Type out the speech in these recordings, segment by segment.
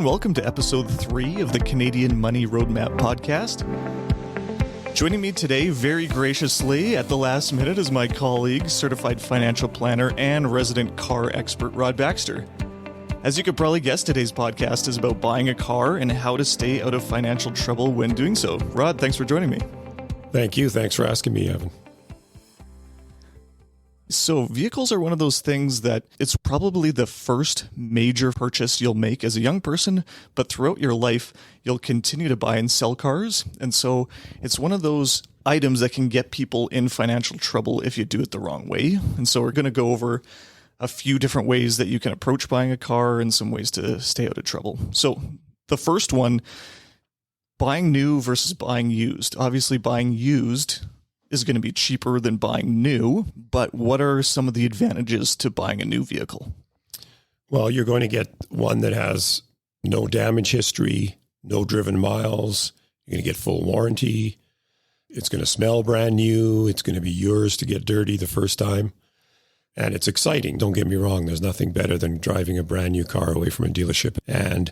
and welcome to episode 3 of the Canadian Money Roadmap podcast. Joining me today, very graciously at the last minute, is my colleague, certified financial planner and resident car expert, Rod Baxter. As you could probably guess, today's podcast is about buying a car and how to stay out of financial trouble when doing so. Rod, thanks for joining me. Thank you. Thanks for asking me, Evan. So vehicles are one of those things that it's probably the first major purchase you'll make as a young person, but throughout your life, you'll continue to buy and sell cars. And so it's one of those items that can get people in financial trouble if you do it the wrong way. And so we're going to go over a few different ways that you can approach buying a car and some ways to stay out of trouble. So the first one, buying new versus buying used. Obviously, buying used is going to be cheaper than buying new, but what are some of the advantages to buying a new vehicle? Well, you're going to get one that has no damage history, no driven miles. You're going to get full warranty. It's going to smell brand new. It's going to be yours to get dirty the first time. And it's exciting. Don't get me wrong. There's nothing better than driving a brand new car away from a dealership. And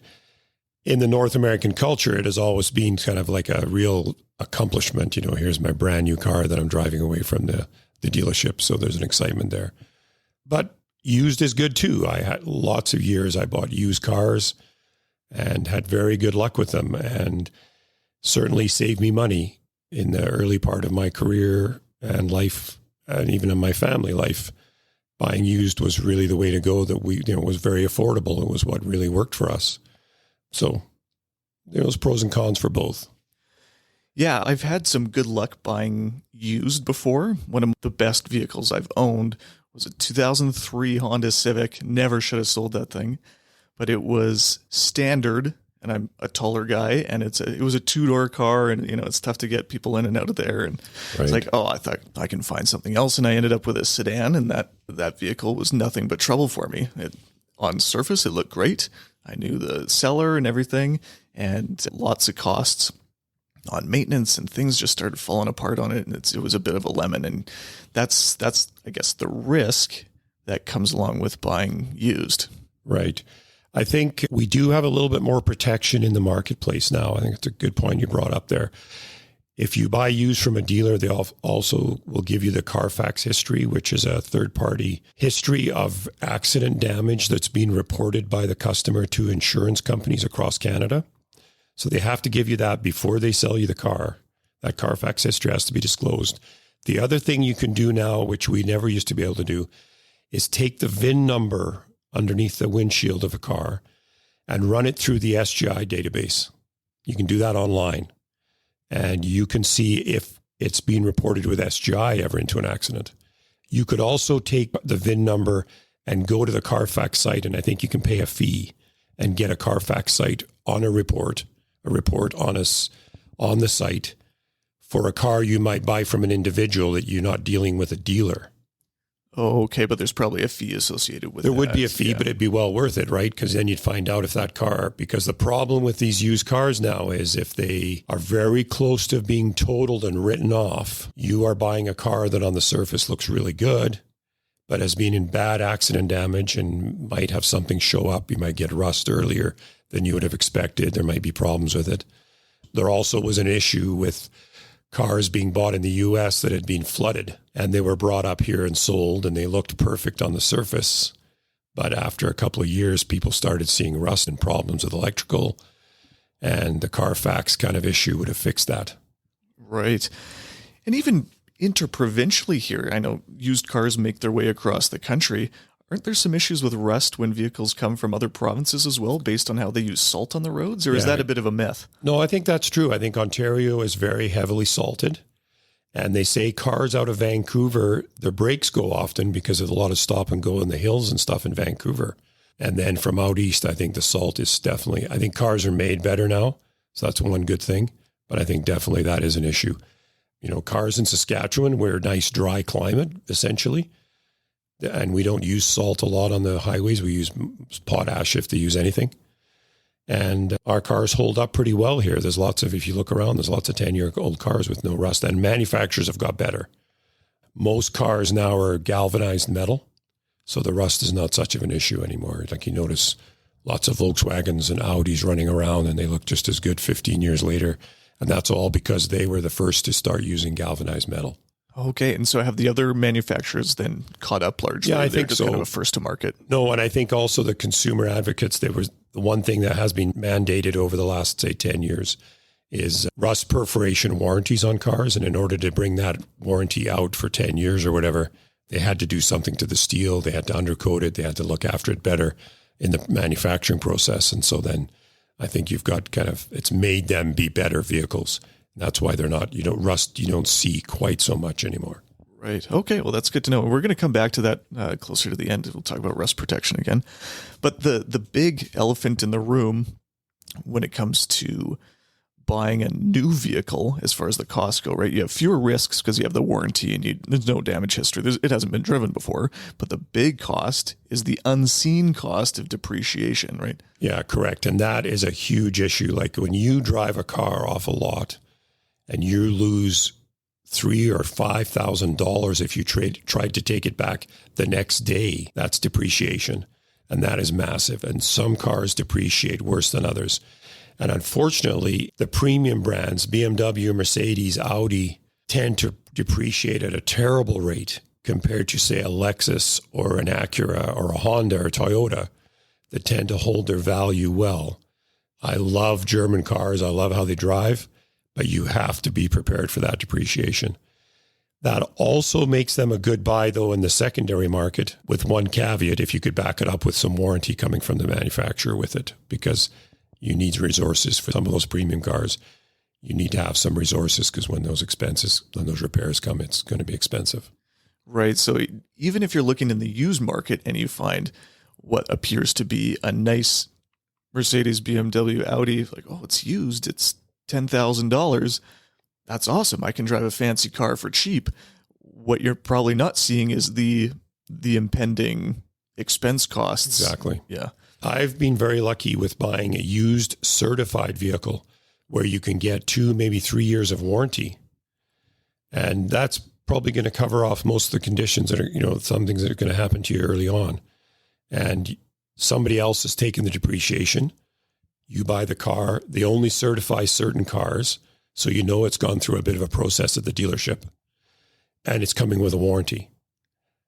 in the North American culture, it has always been kind of like a real accomplishment. You know, here's my brand new car that I'm driving away from the dealership. So there's an excitement there. But used is good too. I had lots of years I bought used cars and had very good luck with them, and certainly saved me money in the early part of my career and life, and even in my family life. Buying used was really the way to go. That was very affordable. It was what really worked for us. So there's pros and cons for both. Yeah, I've had some good luck buying used before. One of the best vehicles I've owned was a 2003 Honda Civic. Never should have sold that thing, but it was standard, and I'm a taller guy, and it was a two-door car, and it's tough to get people in and out of there. And right. It's like, I thought I can find something else, and I ended up with a sedan, and that vehicle was nothing but trouble for me. On surface, it looked great. I knew the seller and everything, and lots of costs on maintenance, and things just started falling apart on it. And it was a bit of a lemon. And that's, I guess, the risk that comes along with buying used. Right. I think we do have a little bit more protection in the marketplace now. I think it's a good point you brought up there. If you buy used from a dealer, they also will give you the Carfax history, which is a third-party history of accident damage that's been reported by the customer to insurance companies across Canada. So they have to give you that before they sell you the car. That Carfax history has to be disclosed. The other thing you can do now, which we never used to be able to do, is take the VIN number underneath the windshield of a car and run it through the SGI database. You can do that online. And you can see if it's being reported with SGI ever into an accident. You could also take the VIN number and go to the Carfax site, and I think you can pay a fee and get a Carfax site on a report on the site for a car you might buy from an individual that you're not dealing with a dealer. Oh, okay, but there's probably a fee associated with it. There would be a fee, but it'd be well worth it, right? Because then you'd find out if that car, because the problem with these used cars now is if they are very close to being totaled and written off, you are buying a car that on the surface looks really good, but has been in bad accident damage and might have something show up. You might get rust earlier than you would have expected. There might be problems with it. There also was an issue with cars being bought in the U.S. that had been flooded, and they were brought up here and sold, and they looked perfect on the surface. But after a couple of years, people started seeing rust and problems with electrical, and the Carfax kind of issue would have fixed that. Right. And even interprovincially here, I know used cars make their way across the country. Aren't there some issues with rust when vehicles come from other provinces as well, based on how they use salt on the roads? Or is that a bit of a myth? No, I think that's true. I think Ontario is very heavily salted. And they say cars out of Vancouver, their brakes go often because of a lot of stop and go in the hills and stuff in Vancouver. And then from out east, I think the salt is definitely, I think cars are made better now. So that's one good thing. But I think definitely that is an issue. Cars in Saskatchewan, we're a nice dry climate, essentially. And we don't use salt a lot on the highways. We use potash if they use anything. And our cars hold up pretty well here. If you look around, there's lots of 10-year-old cars with no rust. And manufacturers have got better. Most cars now are galvanized metal. So the rust is not such of an issue anymore. Like you notice lots of Volkswagens and Audis running around, and they look just as good 15 years later. And that's all because they were the first to start using galvanized metal. Okay, and so have the other manufacturers then caught up largely? Yeah, I They're think just so. kind of a first to market. No, and I think also the consumer advocates, there was the one thing that has been mandated over the last, say, 10 years is rust perforation warranties on cars. And in order to bring that warranty out for 10 years or whatever, they had to do something to the steel. They had to undercoat it. They had to look after it better in the manufacturing process. And so then I think you've got it's made them be better vehicles. That's why they're not, you don't see quite so much anymore. Right. Okay. Well, that's good to know. We're going to come back to that closer to the end. We'll talk about rust protection again. But the big elephant in the room when it comes to buying a new vehicle, as far as the costs go, right? You have fewer risks because you have the warranty and there's no damage history. It hasn't been driven before. But the big cost is the unseen cost of depreciation, right? Yeah, correct. And that is a huge issue. Like when you drive a car off a lot, and you lose $3,000 or $5,000 if you tried to take it back the next day, that's depreciation. And that is massive. And some cars depreciate worse than others. And unfortunately, the premium brands, BMW, Mercedes, Audi, tend to depreciate at a terrible rate compared to, say, a Lexus or an Acura or a Honda or Toyota that tend to hold their value well. I love German cars. I love how they drive. But you have to be prepared for that depreciation. That also makes them a good buy, though, in the secondary market, with one caveat, if you could back it up with some warranty coming from the manufacturer with it, because you need resources for some of those premium cars. You need to have some resources because when those repairs come, it's going to be expensive. Right. So even if you're looking in the used market and you find what appears to be a nice Mercedes, BMW, Audi, like, oh, it's used, it's $10,000, that's awesome. I can drive a fancy car for cheap. What you're probably not seeing is the impending expense costs. Exactly. Yeah. I've been very lucky with buying a used certified vehicle where you can get 2, maybe 3 years of warranty. And that's probably going to cover off most of the conditions that are, some things that are going to happen to you early on. And somebody else is taking the depreciation. You buy the car. They only certify certain cars, so it's gone through a bit of a process at the dealership, and it's coming with a warranty.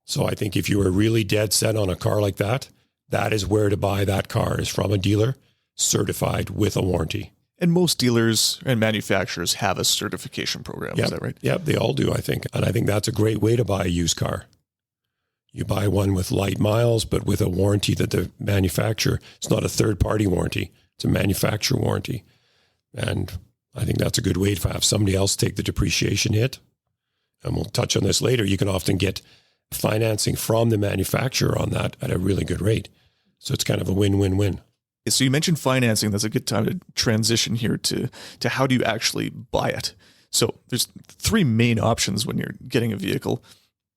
So I think if you were really dead set on a car like that, that is where to buy that car, is from a dealer certified with a warranty. And most dealers and manufacturers have a certification program. Yep. Is that right? Yeah, they all do, I think. And I think that's a great way to buy a used car. You buy one with light miles, but with a warranty that the manufacturer, it's not a third-party warranty. It's a manufacturer warranty. And I think that's a good way to have somebody else take the depreciation hit. And we'll touch on this later. You can often get financing from the manufacturer on that at a really good rate. So it's kind of a win-win-win. So you mentioned financing. That's a good time to transition here to how do you actually buy it? So there's 3 main options when you're getting a vehicle.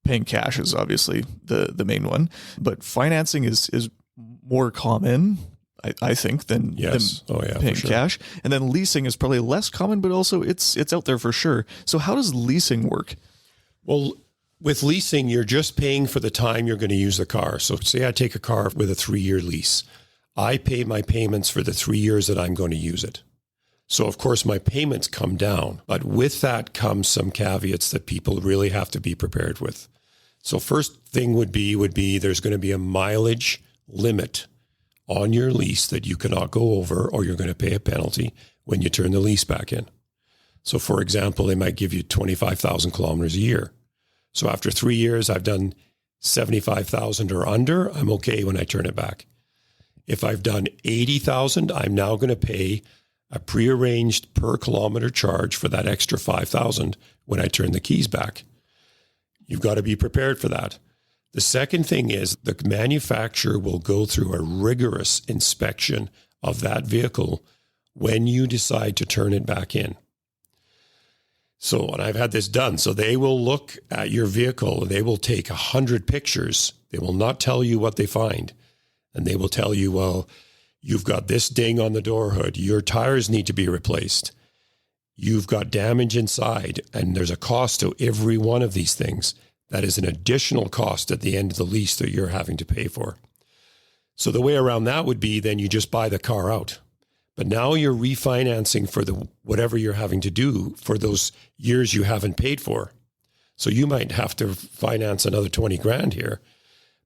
Paying cash is obviously the main one, but financing is more common, I think, than paying cash. And then leasing is probably less common, but also it's out there for sure. So how does leasing work? Well, with leasing, you're just paying for the time you're going to use the car. So say I take a car with a 3-year lease. I pay my payments for the 3 years that I'm going to use it. So of course my payments come down, but with that comes some caveats that people really have to be prepared with. So first thing would be there's going to be a mileage limit on your lease that you cannot go over, or you're going to pay a penalty when you turn the lease back in. So for example, they might give you 25,000 kilometers a year. So after 3 years, I've done 75,000 or under, I'm okay when I turn it back. If I've done 80,000, I'm now going to pay a prearranged per kilometer charge for that extra 5,000 when I turn the keys back. You've got to be prepared for that. The second thing is the manufacturer will go through a rigorous inspection of that vehicle when you decide to turn it back in. So, and I've had this done. So they will look at your vehicle and they will take 100 pictures. They will not tell you what they find. And they will tell you, well, you've got this ding on the door hood. Your tires need to be replaced. You've got damage inside, and there's a cost to every one of these things. That is an additional cost at the end of the lease that you're having to pay for. So the way around that would be then you just buy the car out. But now you're refinancing for the whatever you're having to do for those years you haven't paid for. So you might have to finance another 20 grand here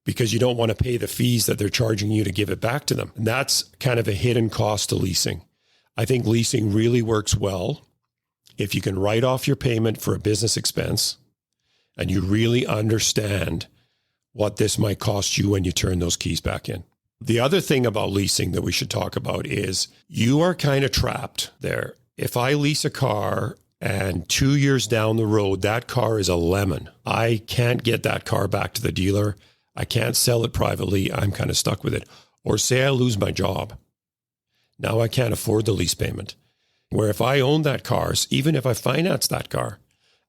because you don't want to pay the fees that they're charging you to give it back to them. And that's kind of a hidden cost to leasing. I think leasing really works well if you can write off your payment for a business expense and you really understand what this might cost you when you turn those keys back in. The other thing about leasing that we should talk about is you are kind of trapped there. If I lease a car and 2 years down the road, that car is a lemon, I can't get that car back to the dealer. I can't sell it privately. I'm kind of stuck with it. Or say I lose my job. Now I can't afford the lease payment. Where if I owned that car, even if I financed that car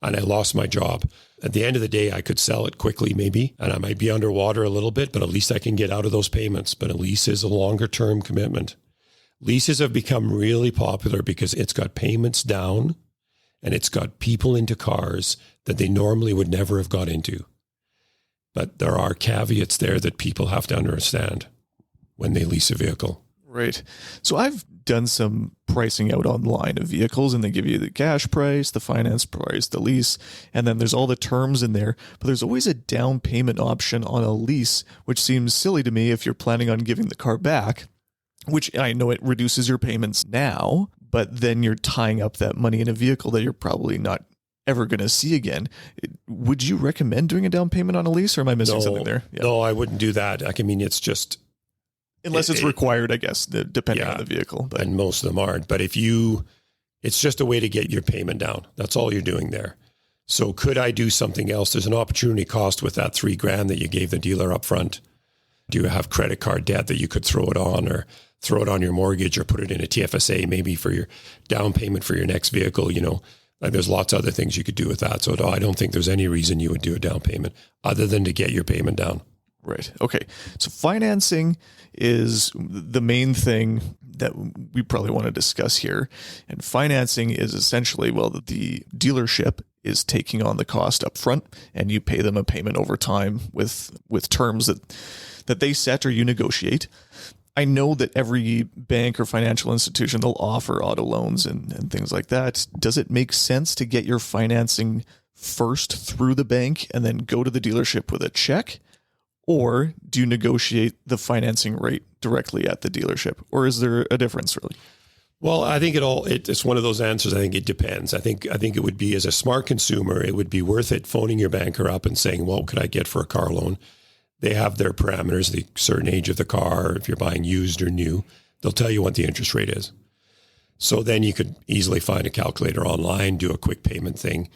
and I lost my job, at the end of the day, I could sell it quickly maybe, and I might be underwater a little bit, but at least I can get out of those payments. But a lease is a longer term commitment. Leases have become really popular because it's got payments down and it's got people into cars that they normally would never have got into. But there are caveats there that people have to understand when they lease a vehicle. Right. So I've done some pricing out online of vehicles, and they give you the cash price, the finance price, the lease, and then there's all the terms in there. But there's always a down payment option on a lease, which seems silly to me if you're planning on giving the car back, which I know it reduces your payments now, but then you're tying up that money in a vehicle that you're probably not ever going to see again. Would you recommend doing a down payment on a lease, or am I missing something there? Yeah. No, I wouldn't do that. I mean, it's just... Unless it's required, I guess, depending on the vehicle. But. And most of them aren't. But it's just a way to get your payment down. That's all you're doing there. So could I do something else? There's an opportunity cost with that $3,000 that you gave the dealer up front. Do you have credit card debt that you could throw it on, or throw it on your mortgage, or put it in a TFSA maybe for your down payment for your next vehicle? Like there's lots of other things you could do with that. So I don't think there's any reason you would do a down payment other than to get your payment down. Right. Okay. So financing is the main thing that we probably want to discuss here. And financing is essentially, the dealership is taking on the cost up front, and you pay them a payment over time with terms that they set or you negotiate. I know that every bank or financial institution, they'll offer auto loans and things like that. Does it make sense to get your financing first through the bank and then go to the dealership with a check? Or do you negotiate the financing rate directly at the dealership? Or is there a difference, really? Well, I think it's one of those answers. I think it depends. I think it would be, as a smart consumer, it would be worth it phoning your banker up and saying, what could I get for a car loan? They have their parameters, the certain age of the car, if you're buying used or new, they'll tell you what the interest rate is. So then you could easily find a calculator online, do a quick payment thing.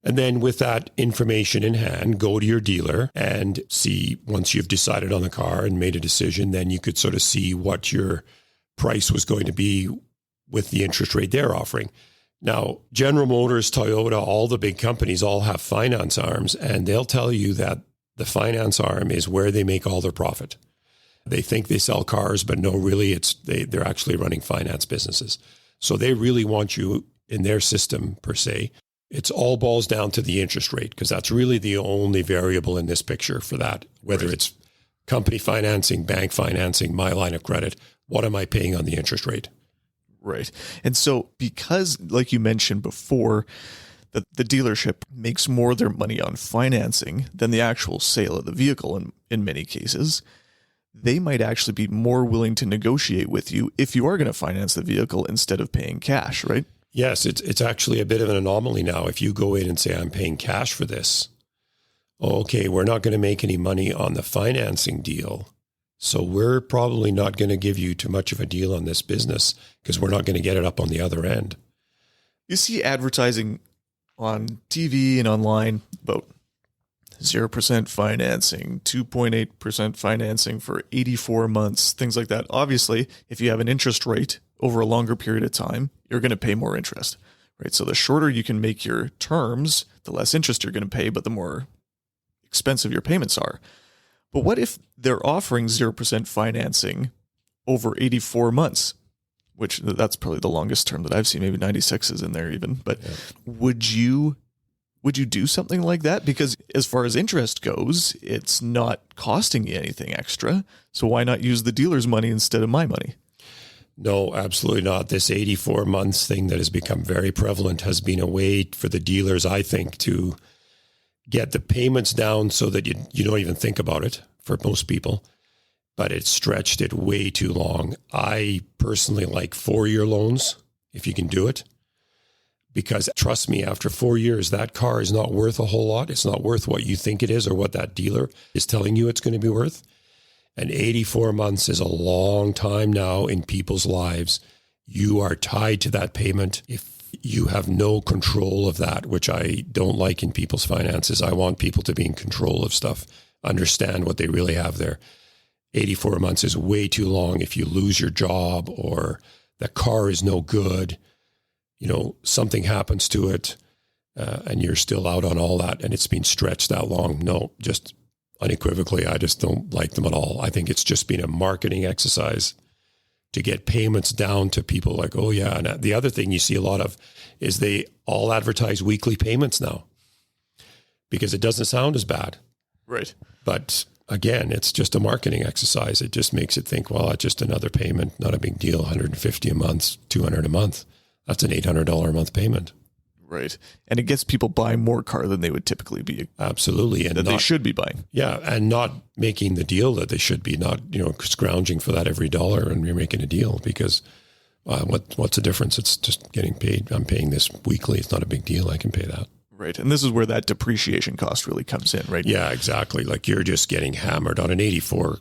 And then with that information in hand, go to your dealer and see, once you've decided on the car and made a decision, then you could sort of see what your price was going to be with the interest rate they're offering. Now, General Motors, Toyota, all the big companies all have finance arms, and they'll tell you that the finance arm is where they make all their profit. They think they sell cars, but no, really, they're actually running finance businesses. So they really want you in their system, per se. It's all boils down to the interest rate, because that's really the only variable in this picture for that, whether it's company financing, bank financing, my line of credit, what am I paying on the interest rate? Right. And so because, like you mentioned before, that the dealership makes more of their money on financing than the actual sale of the vehicle in many cases, they might actually be more willing to negotiate with you if you are going to finance the vehicle instead of paying cash, right? Yes, it's actually a bit of an anomaly now. If you go in and say, I'm paying cash for this, okay, we're not going to make any money on the financing deal. So we're probably not going to give you too much of a deal on this business because we're not going to get it up on the other end. You see advertising on TV and online about 0% financing, 2.8% financing for 84 months, things like that. Obviously, if you have an interest rate over a longer period of time, you're going to pay more interest, right? So the shorter you can make your terms, the less interest you're going to pay, but the more expensive your payments are. But what if they're offering 0% financing over 84 months, which that's probably the longest term that I've seen, maybe 96 is in there even. But would you Would you do something like that? Because as far as interest goes, it's not costing you anything extra. So why not use the dealer's money instead of my money? No, absolutely not. This 84 months thing that has become very prevalent has been a way for the dealers, I think, to get the payments down so that you don't even think about it for most people. But it's stretched it way too long. I personally like 4-year loans, if you can do it. Because trust me, after 4 years, that car is not worth a whole lot. It's not worth what you think it is or what that dealer is telling you it's going to be worth. And 84 months is a long time now in people's lives. You are tied to that payment. If you have no control of that, which I don't like in people's finances, I want people to be in control of stuff, understand what they really have there. 84 months is way too long. If you lose your job or the car is no good, something happens to it and you're still out on all that and it's been stretched that long. No, just unequivocally, I just don't like them at all. I think it's just been a marketing exercise to get payments down to people like, oh yeah. And the other thing you see a lot of is they all advertise weekly payments now because it doesn't sound as bad. Right. But again, it's just a marketing exercise. It just makes it think, well, it's just another payment, not a big deal, $150 a month, $200 a month. That's an $800 a month payment. Right. And it gets people buying more car than they would typically be. Absolutely. And they should be buying. Yeah. And not making the deal that they should be, not, scrounging for that every dollar and you're making a deal because what's the difference? It's just getting paid. I'm paying this weekly. It's not a big deal. I can pay that. Right. And this is where that depreciation cost really comes in, right? Yeah, exactly. Like you're just getting hammered on an 84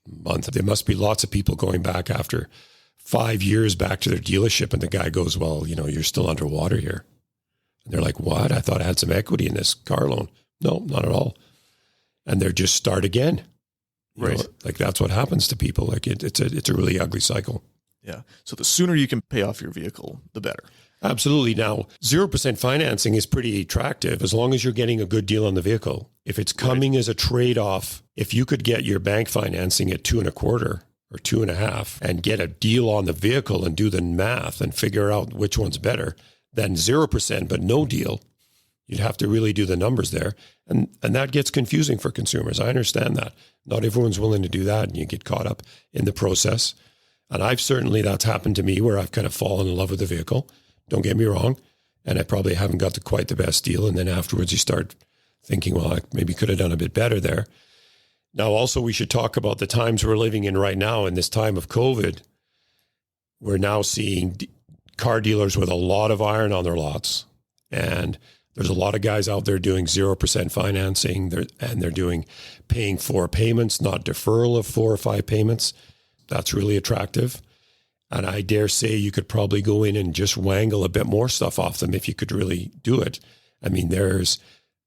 month. There must be lots of people going back after 5 years back to their dealership and the guy goes, well, you're still underwater here. And they're like, what? I thought I had some equity in this car loan. No, not at all. And they're just start again. Right. Like that's what happens to people. Like it's a really ugly cycle. Yeah. So the sooner you can pay off your vehicle, the better. Absolutely. Now, 0% financing is pretty attractive as long as you're getting a good deal on the vehicle. If it's coming as a trade-off, if you could get your bank financing at 2.25 or 2.5 and get a deal on the vehicle and do the math and figure out which one's better than 0% but no deal, you'd have to really do the numbers there. And that gets confusing for consumers. I understand that. Not everyone's willing to do that and you get caught up in the process. And that's happened to me where I've kind of fallen in love with the vehicle. Don't get me wrong. And I probably haven't got quite the best deal. And then afterwards you start thinking, well, I maybe could have done a bit better there. Now, also, we should talk about the times we're living in right now. In this time of COVID, we're now seeing car dealers with a lot of iron on their lots. And there's a lot of guys out there doing 0% financing. They're doing paying 4 payments, not deferral of 4 or 5 payments. That's really attractive. And I dare say you could probably go in and just wangle a bit more stuff off them if you could really do it. I mean, there's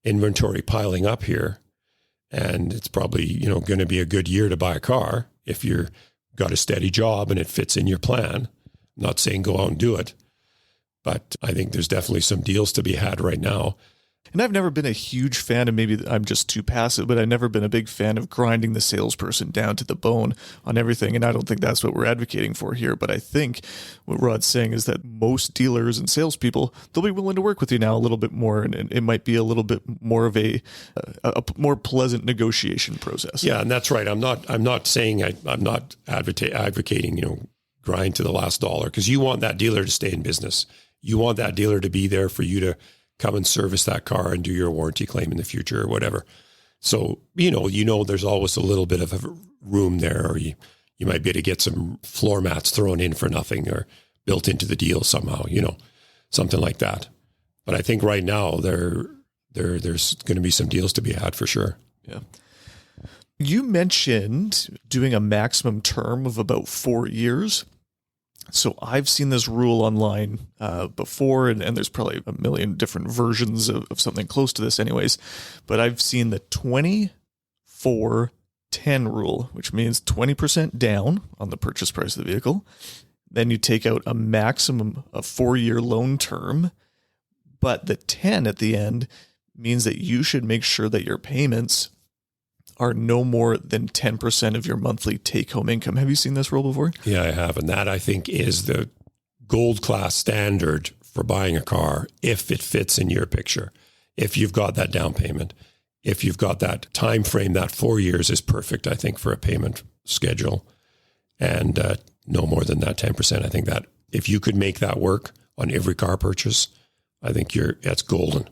inventory piling up here. And it's probably, going to be a good year to buy a car if you've got a steady job and it fits in your plan. I'm not saying go out and do it, but I think there's definitely some deals to be had right now. And I've never been a huge fan, and maybe I'm just too passive, but I've never been a big fan of grinding the salesperson down to the bone on everything. And I don't think that's what we're advocating for here. But I think what Rod's saying is that most dealers and salespeople, they'll be willing to work with you now a little bit more. And it might be a little bit more of a more pleasant negotiation process. Yeah, and that's right. I'm not saying I'm not advocating, grind to the last dollar, because you want that dealer to stay in business. You want that dealer to be there for you to come and service that car and do your warranty claim in the future or whatever. So, there's always a little bit of a room there, or you might be able to get some floor mats thrown in for nothing or built into the deal somehow, something like that. But I think right now there's going to be some deals to be had for sure. Yeah. You mentioned doing a maximum term of about 4 years. So I've seen this rule online before, and there's probably a million different versions of something close to this anyways. But I've seen the 20-4-10 rule, which means 20% down on the purchase price of the vehicle. Then you take out a maximum of 4-year loan term. But the 10 at the end means that you should make sure that your payments are no more than 10% of your monthly take-home income. Have you seen this rule before? Yeah, I have. And that, I think, is the gold class standard for buying a car if it fits in your picture. if you've got that down payment. If you've got that time frame, that 4 years is perfect, I think, for a payment schedule. And no more than that 10%. I think that if you could make that work on every car purchase, I think that's golden.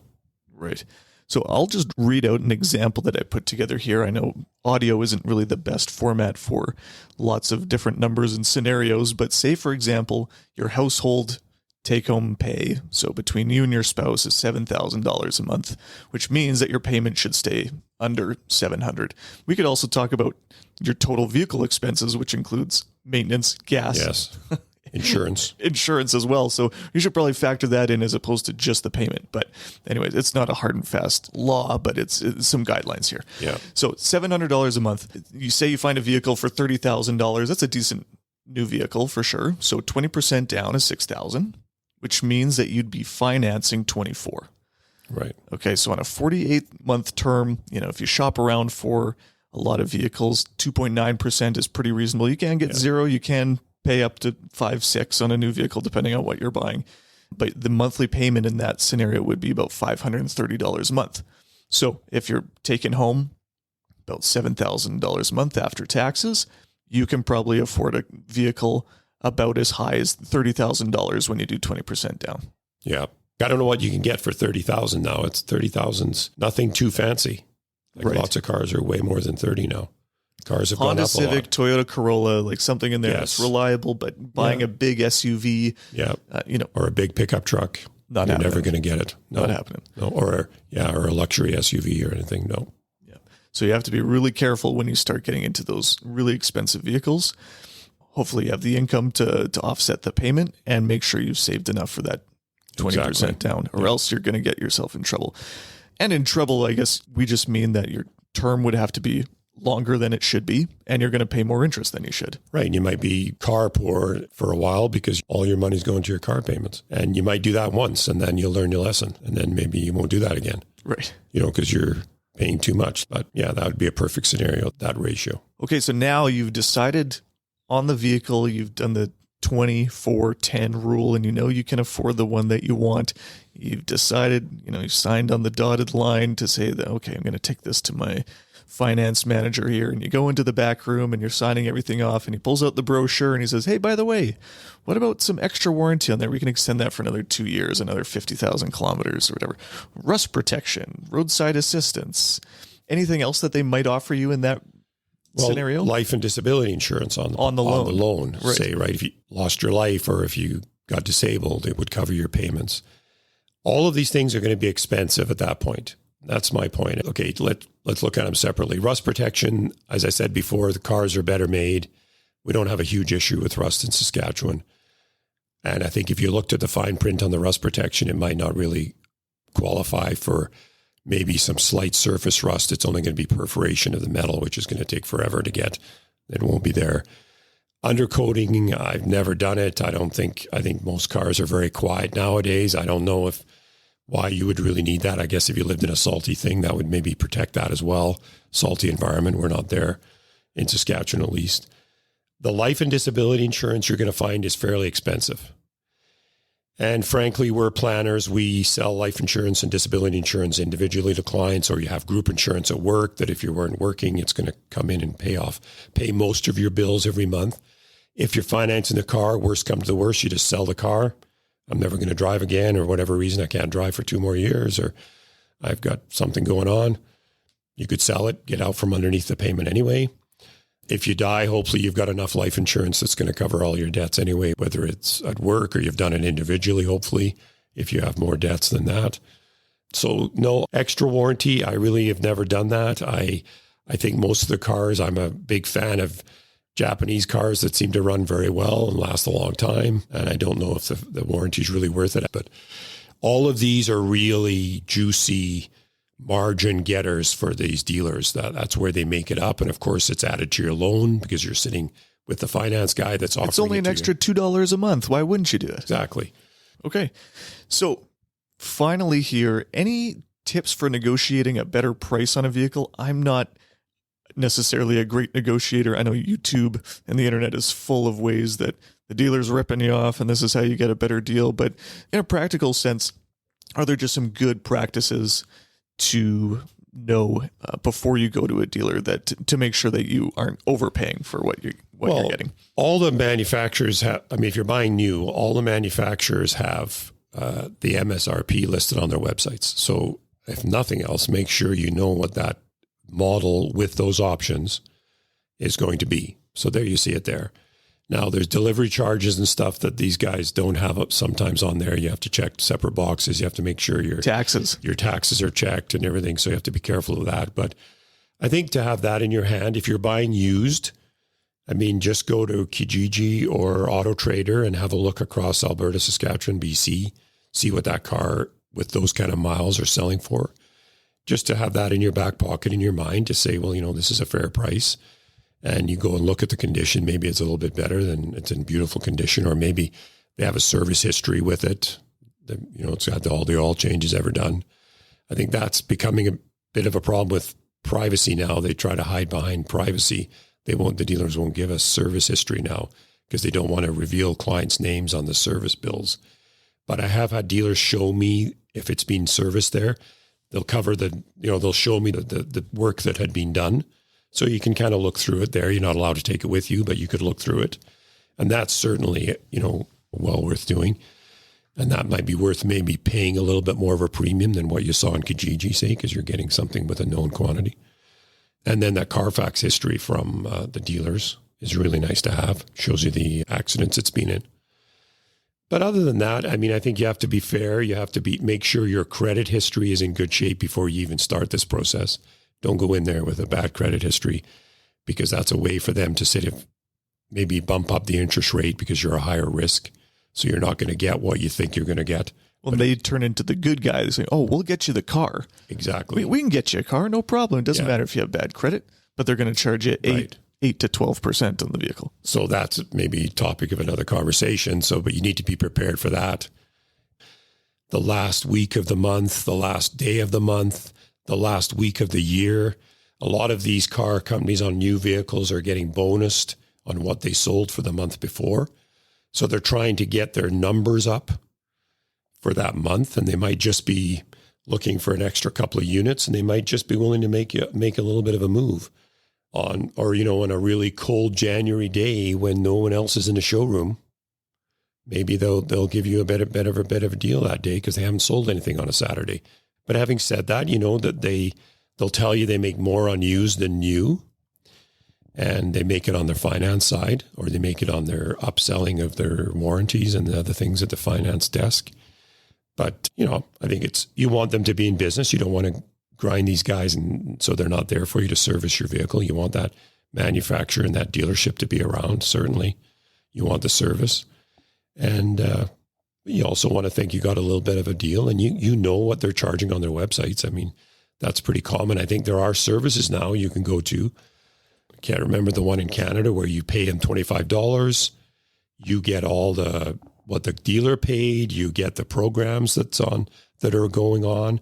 Right. So I'll just read out an example that I put together here. I know audio isn't really the best format for lots of different numbers and scenarios, but say, for example, your household take-home pay, so between you and your spouse, is $7,000 a month, which means that your payment should stay under $700. We could also talk about your total vehicle expenses, which includes maintenance, gas, yes, insurance, insurance as well. So you should probably factor that in as opposed to just the payment. But anyways, it's not a hard and fast law, but it's some guidelines here. Yeah. So $700 a month. You say you find a vehicle for $30,000. That's a decent new vehicle for sure. So 20% down is $6,000. Which means that you'd be financing 24. Right. Okay, so on a 48-month term, if you shop around for a lot of vehicles, 2.9% is pretty reasonable. You can get zero. You can pay up to 5-6 on a new vehicle, depending on what you're buying. But the monthly payment in that scenario would be about $530 a month. So if you're taking home about $7,000 a month after taxes, you can probably afford a vehicle about as high as $30,000 when you do 20% down. Yeah. I don't know what you can get for $30,000 now. It's $30,000's nothing too fancy. Like lots of cars are way more than 30 now. Cars have Honda gone up Civic, a lot. Toyota Corolla, like something in there that's reliable, but buying a big SUV, or a big pickup truck, you're never going to get it. No. Not happening. No. Or a luxury SUV or anything. No. Yeah. So you have to be really careful when you start getting into those really expensive vehicles. Hopefully you have the income to offset the payment and make sure you've saved enough for that 20% down, or else you're going to get yourself in trouble. And in trouble, I guess we just mean that your term would have to be longer than it should be, and you're going to pay more interest than you should. Right. And you might be car poor for a while because all your money's going to your car payments. And you might do that once and then you'll learn your lesson. And then maybe you won't do that again. Right. Because you're paying too much. But yeah, that would be a perfect scenario, that ratio. Okay. So now you've decided on the vehicle, you've done the 24-10 rule, and you can afford the one that you want. You've decided, you've signed on the dotted line to say that, okay, I'm going to take this to my finance manager here. And you go into the back room and you're signing everything off, and he pulls out the brochure and he says, hey, by the way, what about some extra warranty on there? We can extend that for another 2 years, another 50,000 kilometers or whatever. Rust protection, roadside assistance, anything else that they might offer you in that scenario? Life and disability insurance on the loan. Right. Say, right, if you lost your life or if you got disabled, it would cover your payments. All of these things are going to be expensive at that point. That's my point. Okay, let's look at them separately. Rust protection, as I said before, the cars are better made. We don't have a huge issue with rust in Saskatchewan. And I think if you looked at the fine print on the rust protection, it might not really qualify for maybe some slight surface rust. It's only going to be perforation of the metal, which is going to take forever to get. It won't be there. Undercoating, I've never done it. I think most cars are very quiet nowadays. I don't know why you would really need that. I guess if you lived in a salty thing, that would maybe protect that as well. Salty environment, we're not there in Saskatchewan at least. The life and disability insurance you're going to find is fairly expensive. And frankly, we're planners. We sell life insurance and disability insurance individually to clients, or you have group insurance at work that if you weren't working, it's going to come in and pay most of your bills every month. If you're financing the car, worst comes to worst, you just sell the car. I'm never going to drive again, or whatever reason, I can't drive for 2 more years, or I've got something going on. You could sell it, get out from underneath the payment anyway. If you die, hopefully you've got enough life insurance that's going to cover all your debts anyway, whether it's at work or you've done it individually, hopefully, if you have more debts than that. So no extra warranty. I really have never done that. I think most of the cars, I'm a big fan of Japanese cars that seem to run very well and last a long time. And I don't know if the warranty is really worth it, but all of these are really juicy margin getters for these dealers. That's where they make it up. And of course, it's added to your loan because you're sitting with the finance guy that's offering it. It's only an extra $2 a month. Why wouldn't you do it? Exactly. Okay. So finally here, any tips for negotiating a better price on a vehicle? I'm not necessarily a great negotiator. I know YouTube and the internet is full of ways that the dealer's ripping you off and this is how you get a better deal. But in a practical sense, are there just some good practices to know before you go to a dealer that to make sure that you aren't overpaying for what you're getting? All the manufacturers have, I mean, if you're buying new, all the manufacturers have the MSRP listed on their websites. So if nothing else, make sure you know what that model with those options is going to be. So there you see it there. Now there's delivery charges and stuff that these guys don't have up sometimes on there. You have to check separate boxes. You have to make sure your taxes are checked and everything. So you have to be careful of that. But I think to have that in your hand, if you're buying used, I mean, just go to Kijiji or Auto Trader and have a look across Alberta, Saskatchewan, BC, see what that car with those kind of miles are selling for. Just to have that in your back pocket, in your mind, to say, well, this is a fair price. And you go and look at the condition. Maybe it's a little bit better than it's in beautiful condition, or maybe they have a service history with it. It's got all the oil changes ever done. I think that's becoming a bit of a problem with privacy now. They try to hide behind privacy. The dealers won't give us service history now because they don't want to reveal clients' names on the service bills. But I have had dealers show me if it's been serviced there. They'll cover they'll show me the work that had been done. So you can kind of look through it there. You're not allowed to take it with you, but you could look through it. And that's certainly, well worth doing. And that might be worth maybe paying a little bit more of a premium than what you saw in Kijiji, say, because you're getting something with a known quantity. And then that Carfax history from the dealers is really nice to have. Shows you the accidents it's been in. But other than that, I mean, I think you have to be fair. You have to make sure your credit history is in good shape before you even start this process. Don't go in there with a bad credit history, because that's a way for them to maybe bump up the interest rate because you're a higher risk. So you're not going to get what you think you're going to get. Well, they turn into the good guy. They say, oh, we'll get you the car. Exactly. We can get you a car, no problem. It doesn't matter if you have bad credit, but they're going to charge you 8 to 12% on the vehicle. So that's maybe topic of another conversation. But you need to be prepared for that. The last week of the month, the last day of the month, the last week of the year, a lot of these car companies on new vehicles are getting bonused on what they sold for the month before. So they're trying to get their numbers up for that month, and they might just be looking for an extra couple of units, and they might just be willing to make a little bit of a move on a really cold January day when no one else is in the showroom. Maybe they'll give you a bit of a deal that day because they haven't sold anything on a Saturday. But having said that, that they'll tell you they make more on used than new, and they make it on their finance side, or they make it on their upselling of their warranties and the other things at the finance desk. But, I think you want them to be in business. You don't want to grind these guys and so they're not there for you to service your vehicle. You want that manufacturer and that dealership to be around, certainly. You want the service. And you also want to think you got a little bit of a deal, and you know what they're charging on their websites. I mean, that's pretty common. I think there are services now you can go to. I can't remember the one in Canada where you pay them $25. You get all what the dealer paid. You get the programs that are going on.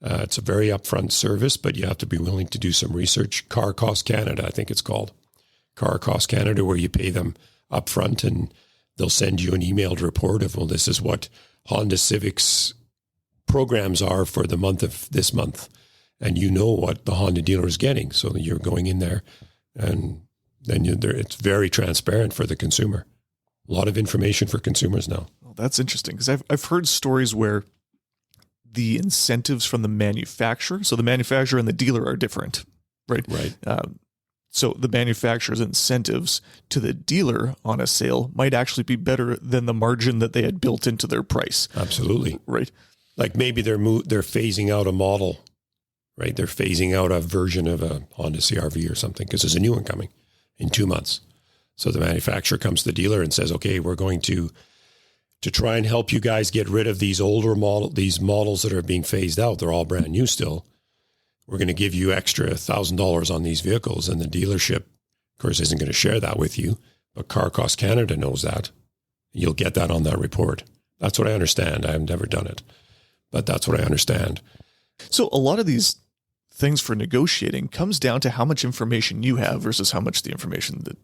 It's a very upfront service, but you have to be willing to do some research. Car Cost Canada, I think it's called. Car Cost Canada, where you pay them upfront and they'll send you an emailed report of, well, this is what Honda Civic's programs are for the month of this month. And you know what the Honda dealer is getting. So you're going in there, and then it's very transparent for the consumer. A lot of information for consumers now. Well, that's interesting, because I've heard stories where the incentives from the manufacturer, so the manufacturer and the dealer are different, right? Right. So the manufacturer's incentives to the dealer on a sale might actually be better than the margin that they had built into their price. Absolutely. Right. Like maybe they're phasing out a model, right? They're phasing out a version of a Honda CR-V or something because there's a new one coming in 2 months. So the manufacturer comes to the dealer and says, okay, we're going to try and help you guys get rid of these models that are being phased out. They're all brand new still. We're going to give you extra $1,000 on these vehicles. And the dealership, of course, isn't going to share that with you. But Car Cost Canada knows that. You'll get that on that report. That's what I understand. I've never done it, but that's what I understand. So a lot of these things for negotiating comes down to how much information you have versus how much the information that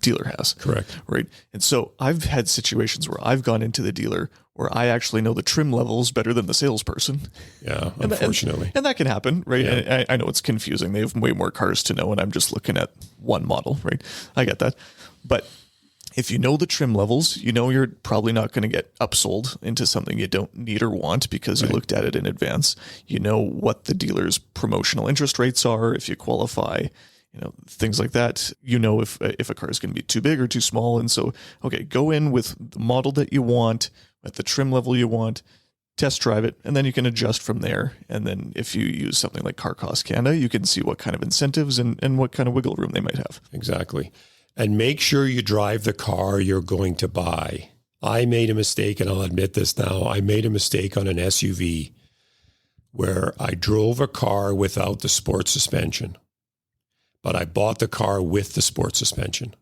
dealer has. Correct. Right. And so I've had situations where I've gone into the dealer where I actually know the trim levels better than the salesperson. Yeah, unfortunately. And that can happen, right? Yeah. And I know it's confusing. They have way more cars to know, and I'm just looking at one model, right? I get that. But if you know the trim levels, you know you're probably not going to get upsold into something you don't need or want because you looked at it in advance. You know what the dealer's promotional interest rates are if you qualify, things like that. You know if a car is going to be too big or too small. And so, okay, go in with the model that you want, at the trim level you want, test drive it, and then you can adjust from there. And then if you use something like Car Cost Canada, you can see what kind of incentives and what kind of wiggle room they might have. Exactly. And make sure you drive the car you're going to buy. I made a mistake, and I'll admit this now. I made a mistake on an SUV where I drove a car without the sport suspension, but I bought the car with the sport suspension.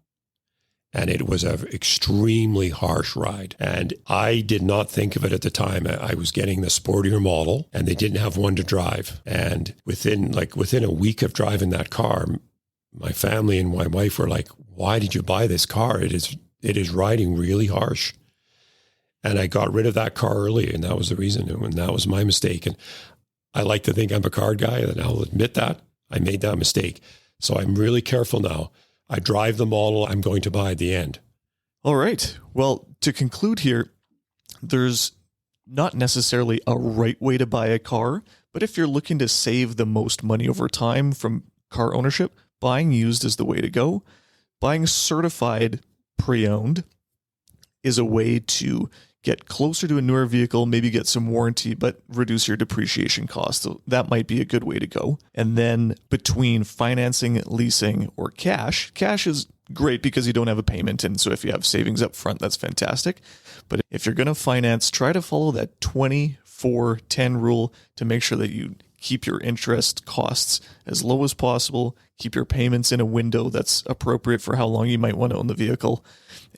And it was an extremely harsh ride. And I did not think of it at the time. I was getting the sportier model, and they didn't have one to drive. And within a week of driving that car, my family and my wife were like, "Why did you buy this car? It is riding really harsh." And I got rid of that car early, and that was the reason. And that was my mistake. And I like to think I'm a car guy, and I'll admit that I made that mistake. So I'm really careful now. I drive the model I'm going to buy at the end. All right. Well, to conclude here, there's not necessarily a right way to buy a car, but if you're looking to save the most money over time from car ownership, buying used is the way to go. Buying certified pre-owned is a way to get closer to a newer vehicle, maybe get some warranty, but reduce your depreciation costs. So that might be a good way to go. And then between financing, leasing, or cash is great because you don't have a payment. And so if you have savings up front, that's fantastic. But if you're going to finance, try to follow that 20-4-10 rule to make sure that you keep your interest costs as low as possible, keep your payments in a window that's appropriate for how long you might want to own the vehicle,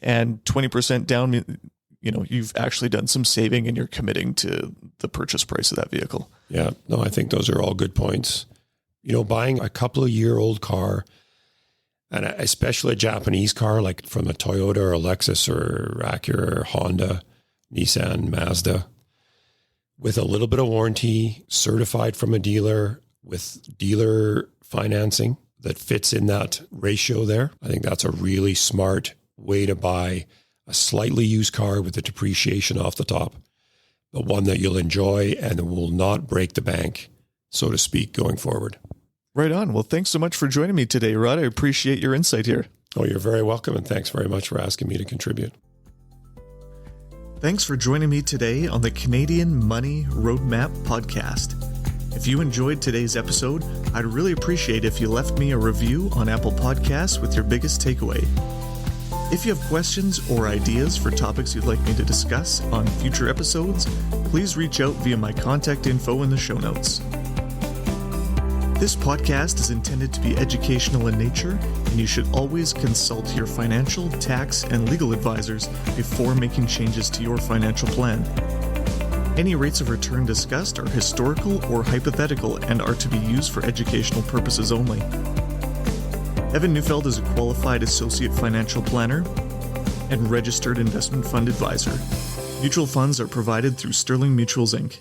and 20% down, you've actually done some saving and you're committing to the purchase price of that vehicle. Yeah, no, I think those are all good points. Buying a couple of year-old car, and especially a Japanese car, like from a Toyota or a Lexus or Acura or Honda, Nissan, Mazda, with a little bit of warranty, certified from a dealer, with dealer financing that fits in that ratio there. I think that's a really smart way to buy a slightly used car with the depreciation off the top, but one that you'll enjoy and will not break the bank, so to speak, going forward. Right on. Well, thanks so much for joining me today, Rod. I appreciate your insight here. Oh, you're very welcome, and thanks very much for asking me to contribute. Thanks for joining me today on the Canadian Money Roadmap podcast. If you enjoyed today's episode, I'd really appreciate if you left me a review on Apple Podcasts with your biggest takeaway. If you have questions or ideas for topics you'd like me to discuss on future episodes, please reach out via my contact info in the show notes. This podcast is intended to be educational in nature, and you should always consult your financial, tax, and legal advisors before making changes to your financial plan. Any rates of return discussed are historical or hypothetical and are to be used for educational purposes only. Evan Neufeld is a qualified associate financial planner and registered investment fund advisor. Mutual funds are provided through Sterling Mutuals, Inc.